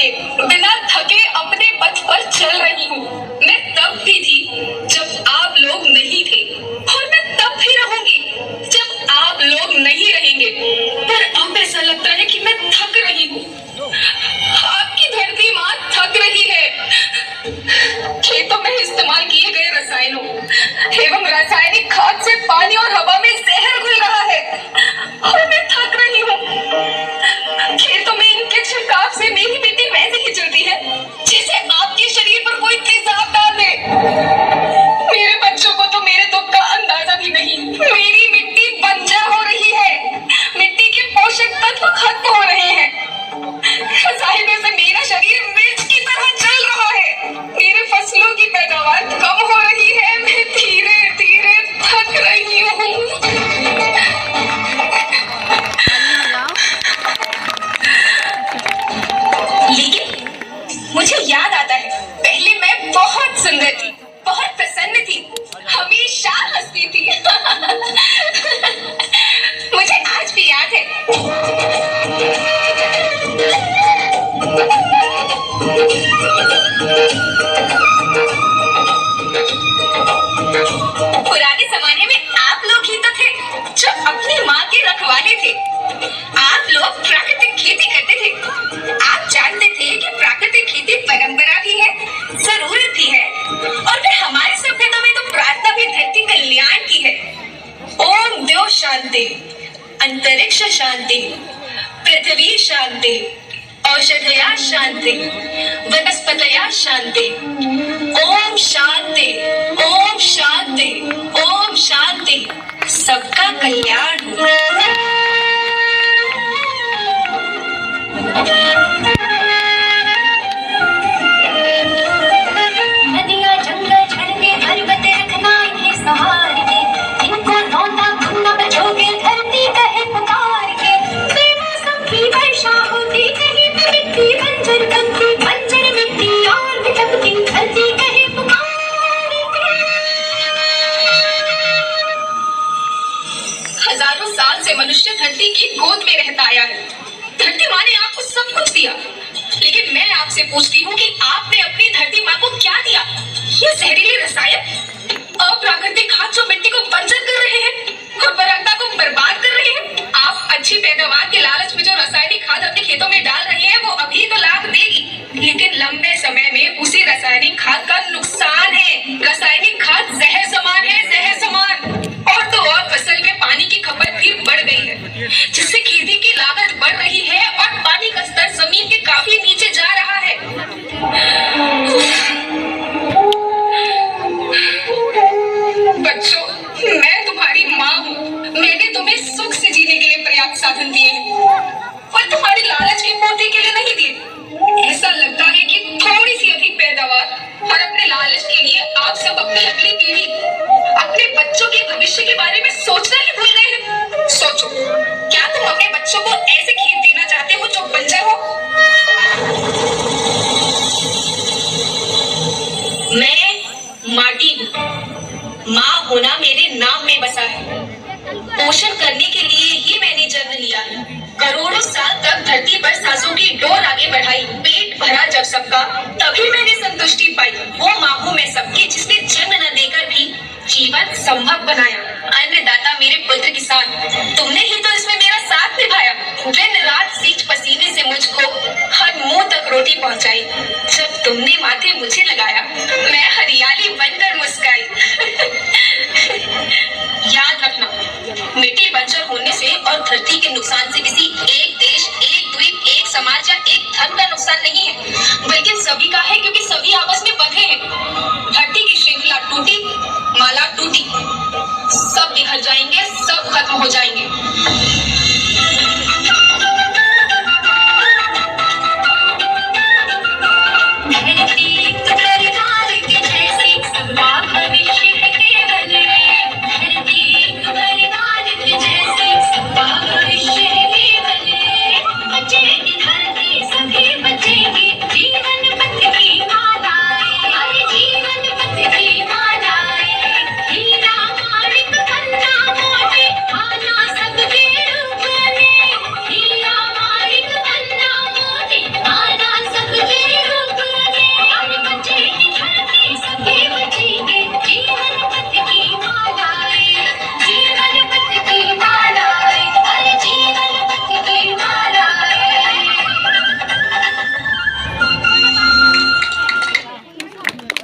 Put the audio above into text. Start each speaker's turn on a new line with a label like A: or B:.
A: के बिना थके अपने पथ पर चल रही हूँ। मैं तब भी थी जब आप लोग नहीं थे और मैं तब भी रहूंगी जब आप लोग नहीं रहेंगे। पर अब ऐसा लगता है कि मैं थक रही हूँ। आपकी धरती माँ थक रही है। खेतों में इस्तेमाल किए गए रसायनों एवं रासायनिक खाद से पानी और हवा में जहर घुल रहा है और मैं थक रही हूँ। खेतों में इनके छिड़काव से मेरी मिट्टी वैसे ही चलती है जैसे आपके शरीर पर कोई तेजाब डाल दे। मेरे बच्चों को तो मेरे दुख का अंदाजा भी नहीं। मेरी मिट्टी बंजर हो रही है। मिट्टी के पोषक तत्व खत्म हो रहे हैं। रसायनों से मेरा शरीर मिर्च की तरह जल रहा है। मेरे फसलों की पैदावार कम हो रही है। मैं धीरे धीरे थक रही हूँ। लेकिन मुझे याद आता है, पहले मैं बहुत सुंदर थी, बहुत प्रसन्न थी, हमेशा हंसती थी। मुझे आज भी याद है। पुराने जमाने में आप लोग ही तो थे जो अपनी माँ के रखवाले थे। आप लोग प्राकृतिक खेती करते थे। आप जानते थे कि प्राकृतिक खेती परंपरा भी है, जरूरत भी है, और फिर हमारी सभ्यता में तो प्रार्थना भी धरती कल्याण की है। ओम द्यो शांति, अंतरिक्ष शांति, पृथ्वी शांति, औषधया शांति, वनस्पतया शांति। ओम शांति, ओम शांति, ओम शांति। सबका कल्याण हो।
B: नदियाँ जंगल झरने पर्वत रखना इन्हें सहार के, इनको रौंदा धुंदा बचोगे धरती कहे पुकार के। बेमौसम की वर्षा होती कहीं पे मिट्टी बंजर बनती, बंजर मिट्टी और भटकती धरती कहे पुकार के।
A: हजारों साल से मनुष्य धरती की गोद में रहता आया है। धरती माँ ने आपको सब कुछ दिया, लेकिन मैं आपसे पूछती हूँ कि आपने अपनी धरती माँ को क्या दिया? ये जहरीले रसायन, अप्राकृतिक खाद जो मिट्टी को बंजर कर रहे हैं और बरगदा को बर्बाद कर रहे हैं। आप अच्छी पैदावार के लालच में जो रासायनिक खाद अपने खेतों में डाल रहे हैं वो अभी तो लाभ देगी, लेकिन लंबे समय में उसी रासायनिक खाद का नुकसान है। रासायनिक खाद जहर समान है, जहर समान। और तो और फसल में पानी की खपत भी बढ़ गई है, जिससे खेती की लागत बढ़ रही है और पानी का स्तर जमीन के काफी नीचे जा रहा है। बच्चों, मैं तुम्हारी माँ हूँ। मैंने तुम्हें सुख से जीने के लिए पर्याप्त साधन दिए हैं और तुम्हारी लालच की पूर्ति के लिए नहीं दिए। ऐसा लगता है कि थोड़ी सी अधिक पैदावार और अपने लालच के लिए आप सब अपनी अगली पीढ़ी, अपने बच्चों के भविष्य के बारे में सोचना ही भूल गए हैं। सोचो, क्या तुम अपने बच्चों को ऐसे खेत देना चाहते हो जो बंजर हो? मैं माटी हूँ। माँ होना मेरे नाम में बसा है। पोषण करने के लिए ही मैंने जन्म लिया है। करोड़ों साल तक धरती पर सांसों की डोर आगे बढ़ाई। पेट भरा जब सबका, तभी मैंने संतुष्टि पाई। वो माँ हूँ मैं सबकी, जिसने जन्म न देकर भी जीवन संभव बनाया। अन्नदाता मेरे पुत्र किसान, तुमने ही तो इसमें मेरा साथ निभाया। दिन रात सींच पसीने से मुझको हर मुंह तक रोटी पहुंचाई। जब तुमने माथे मुझे लगाया, मैं हरियाली बनकर मुस्काई। याद रखना, मिट्टी बंजर होने से और धरती के नुकसान से किसी एक देश, एक द्वीप, एक समाज या एक धर्म का नुकसान नहीं है, बल्कि सभी का है, क्योंकि सभी आपस में बंधे हैं। धरती की श्रृंखला टूटी, माला टूटी, सब बिखर जाएंगे, सब खत्म हो जाएंगे।